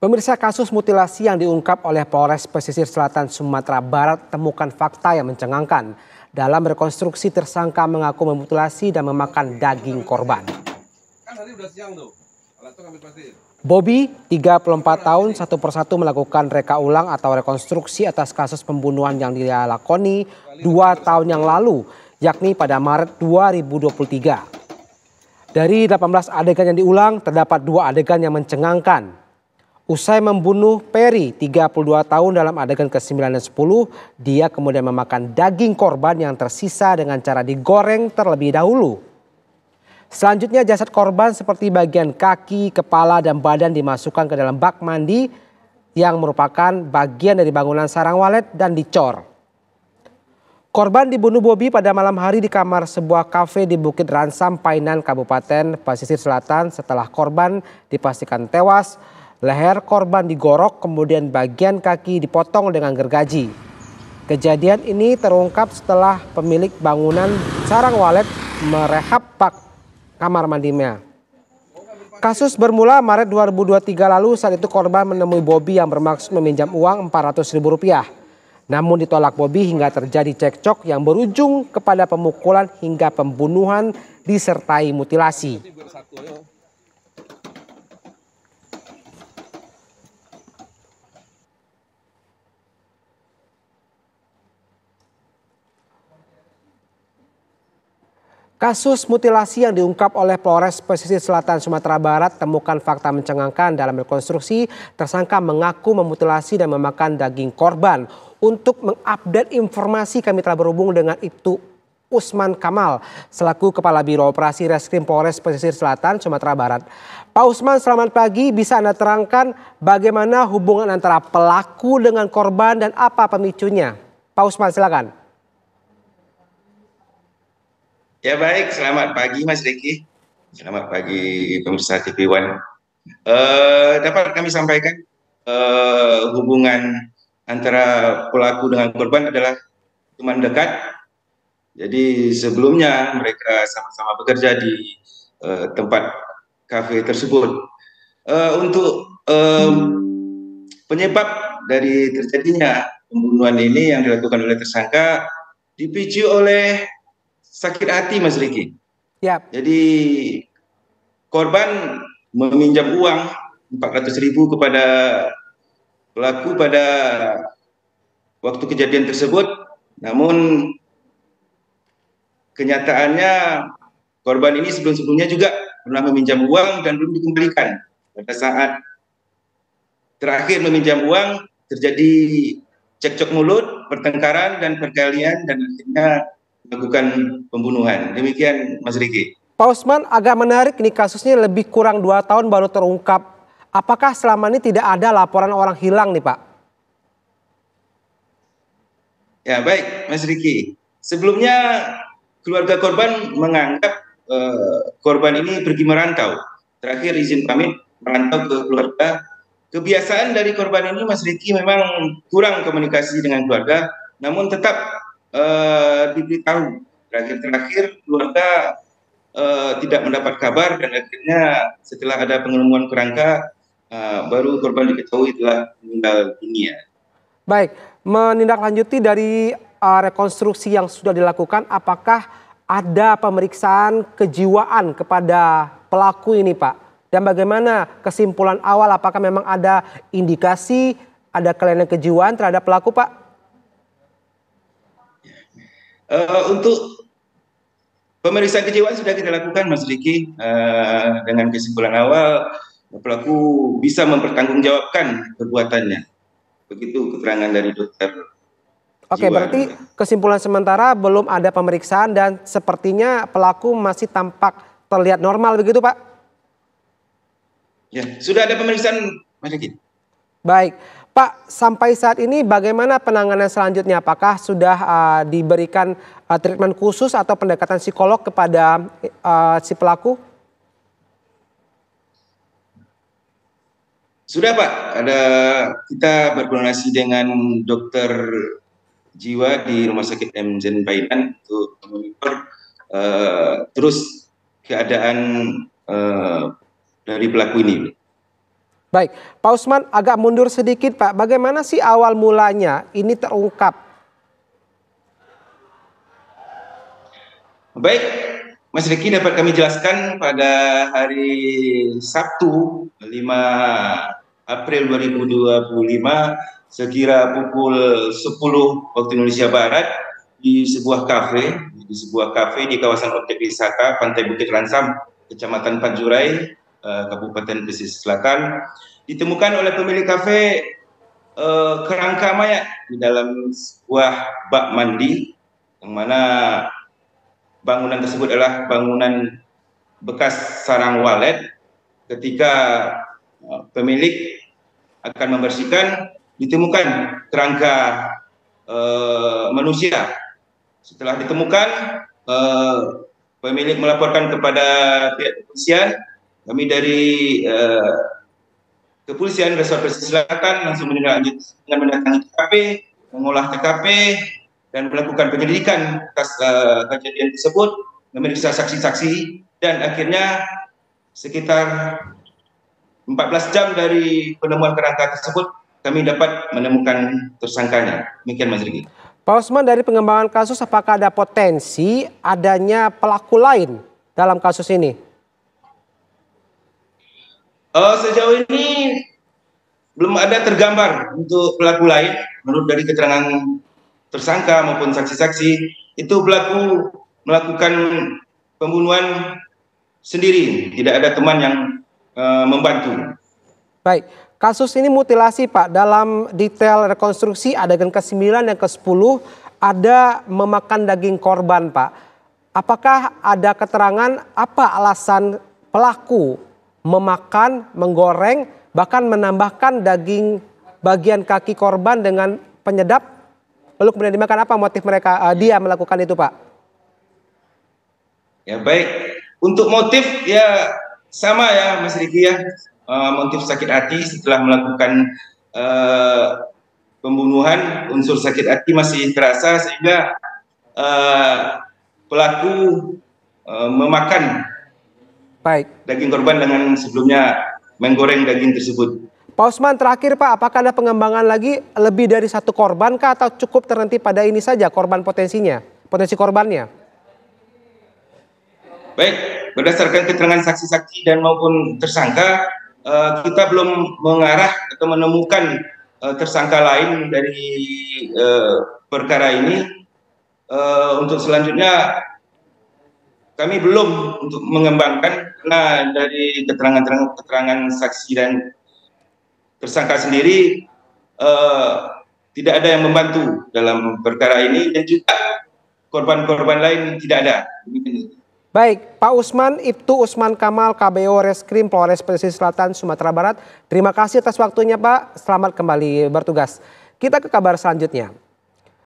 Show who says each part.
Speaker 1: Pemirsa, kasus mutilasi yang diungkap oleh Polres Pesisir Selatan Sumatera Barat temukan fakta yang mencengangkan. Dalam rekonstruksi, tersangka mengaku memutilasi dan memakan daging korban. Bobby, 34 tahun, satu persatu melakukan reka ulang atau rekonstruksi atas kasus pembunuhan yang dia lakoni 2 tahun yang lalu, yakni pada Maret 2023. Dari 18 adegan yang diulang, terdapat 2 adegan yang mencengangkan. Usai membunuh Peri, 32 tahun, dalam adegan ke-9 dan 10, dia kemudian memakan daging korban yang tersisa dengan cara digoreng terlebih dahulu. Selanjutnya jasad korban seperti bagian kaki, kepala, dan badan dimasukkan ke dalam bak mandi yang merupakan bagian dari bangunan sarang walet dan dicor. Korban dibunuh Bobby pada malam hari di kamar sebuah kafe di Bukit Ransam, Painan, Kabupaten Pesisir Selatan. Setelah korban dipastikan tewas, leher korban digorok, kemudian bagian kaki dipotong dengan gergaji. Kejadian ini terungkap setelah pemilik bangunan sarang walet merehab bak kamar mandinya. Kasus bermula Maret 2023 lalu. Saat itu korban menemui Bobby yang bermaksud meminjam uang Rp400.000. Namun ditolak Bobby hingga terjadi cekcok yang berujung kepada pemukulan hingga pembunuhan disertai mutilasi. Kasus mutilasi yang diungkap oleh Polres Pesisir Selatan Sumatera Barat temukan fakta mencengangkan. Dalam rekonstruksi, tersangka mengaku memutilasi dan memakan daging korban. Untuk mengupdate informasi, kami telah berhubung dengan Ibtu Usman Kamal selaku Kepala Biro Operasi Reskrim Polres Pesisir Selatan Sumatera Barat. Pak Usman, selamat pagi. Bisa Anda terangkan bagaimana hubungan antara pelaku dengan korban dan apa pemicunya? Pak Usman, silakan.
Speaker 2: Ya baik, selamat pagi Mas Riki. Selamat pagi pemirsa TV One. Dapat kami sampaikan hubungan antara pelaku dengan korban adalah teman dekat. Jadi sebelumnya mereka sama-sama bekerja di tempat kafe tersebut. Untuk penyebab dari terjadinya pembunuhan ini yang dilakukan oleh tersangka dipicu oleh sakit hati Mas Riki.
Speaker 1: Yap.
Speaker 2: Jadi korban meminjam uang Rp400.000 kepada pelaku pada waktu kejadian tersebut. Namun kenyataannya korban ini sebelum-sebelumnya juga pernah meminjam uang dan belum dikembalikan. Pada saat terakhir meminjam uang terjadi cekcok mulut, pertengkaran dan perkelahian dan akhirnya melakukan pembunuhan. Demikian Mas Riki.
Speaker 1: Pak Usman, agak menarik nih, kasusnya lebih kurang 2 tahun baru terungkap. Apakah selama ini tidak ada laporan orang hilang nih Pak?
Speaker 2: Ya baik Mas Riki. Sebelumnya keluarga korban menganggap korban ini pergi merantau. Terakhir izin pamit merantau ke keluarga. Kebiasaan dari korban ini Mas Riki memang kurang komunikasi dengan keluarga, namun tetap diberitahu. Terakhir keluarga tidak mendapat kabar dan akhirnya setelah ada penemuan kerangka baru korban diketahui telah meninggal dunia.
Speaker 1: Baik, menindaklanjuti dari rekonstruksi yang sudah dilakukan, apakah ada pemeriksaan kejiwaan kepada pelaku ini Pak? Dan bagaimana kesimpulan awal, apakah memang ada indikasi ada kelainan kejiwaan terhadap pelaku Pak?
Speaker 2: Untuk pemeriksaan kejiwaan sudah kita lakukan Mas Riki, dengan kesimpulan awal pelaku bisa mempertanggungjawabkan perbuatannya. Begitu keterangan dari dokter.
Speaker 1: Oke, berarti kesimpulan sementara belum ada pemeriksaan dan sepertinya pelaku masih tampak terlihat normal begitu Pak?
Speaker 2: Ya, sudah ada pemeriksaan Mas Riki.
Speaker 1: Baik, Pak, sampai saat ini bagaimana penanganan selanjutnya? Apakah sudah diberikan treatment khusus atau pendekatan psikolog kepada si pelaku?
Speaker 2: Sudah Pak, kita berkoordinasi dengan dokter jiwa di Rumah Sakit M. Zen Painan untuk memonitor terus keadaan dari pelaku ini.
Speaker 1: Baik, Pak Usman agak mundur sedikit Pak. Bagaimana sih awal mulanya ini terungkap?
Speaker 2: Baik, Mas Riki, dapat kami jelaskan pada hari Sabtu 5 April 2025 sekira pukul 10 waktu Indonesia Barat di sebuah kafe di kawasan objek wisata Pantai Bukit Ransam, Kecamatan Panjurai, Kabupaten Pesisir Selatan, ditemukan oleh pemilik kafe kerangka mayat di dalam sebuah bak mandi, yang mana bangunan tersebut adalah bangunan bekas sarang walet. Ketika pemilik akan membersihkan, ditemukan kerangka manusia. Setelah ditemukan, pemilik melaporkan kepada pihak kepolisian. Kami dari Kepolisian Resort Pesisir Selatan langsung menindaklanjuti dengan mendatangi TKP, mengolah TKP, dan melakukan penyelidikan atas kejadian tersebut, memeriksa saksi-saksi, dan akhirnya sekitar 14 jam dari penemuan kerangka tersebut, kami dapat menemukan tersangkanya. Demikian Mas Riki.
Speaker 1: Pak Usman, dari pengembangan kasus apakah ada potensi adanya pelaku lain dalam kasus ini?
Speaker 2: Sejauh ini belum ada tergambar untuk pelaku lain. Menurut dari keterangan tersangka maupun saksi-saksi, itu pelaku melakukan pembunuhan sendiri, tidak ada teman yang membantu.
Speaker 1: Baik, kasus ini mutilasi Pak. Dalam detail rekonstruksi adegan ke-9 dan ke-10 ada memakan daging korban Pak. Apakah ada keterangan apa alasan pelaku memakan, menggoreng, bahkan menambahkan daging bagian kaki korban dengan penyedap? Lalu kemudian dimakan, apa motif mereka dia melakukan itu Pak?
Speaker 2: Ya baik, untuk motif ya sama ya Mas Riki ya, motif sakit hati setelah melakukan pembunuhan, unsur sakit hati masih terasa sehingga pelaku memakan daging korban dengan sebelumnya menggoreng daging tersebut.
Speaker 1: Pak Usman, terakhir Pak, apakah ada pengembangan lagi lebih dari satu korban kah atau cukup terhenti pada ini saja korban potensi korbannya?
Speaker 2: Baik, berdasarkan keterangan saksi-saksi dan maupun tersangka, kita belum mengarah atau menemukan tersangka lain dari perkara ini. Untuk selanjutnya kami belum untuk mengembangkan, karena dari keterangan saksi dan tersangka sendiri tidak ada yang membantu dalam perkara ini, dan juga korban-korban lain tidak ada.
Speaker 1: Baik, Pak Usman, Ibtu Usman Kamal, KBO Reskrim Polres Pesisir Selatan, Sumatera Barat. Terima kasih atas waktunya Pak, selamat kembali bertugas. Kita ke kabar selanjutnya.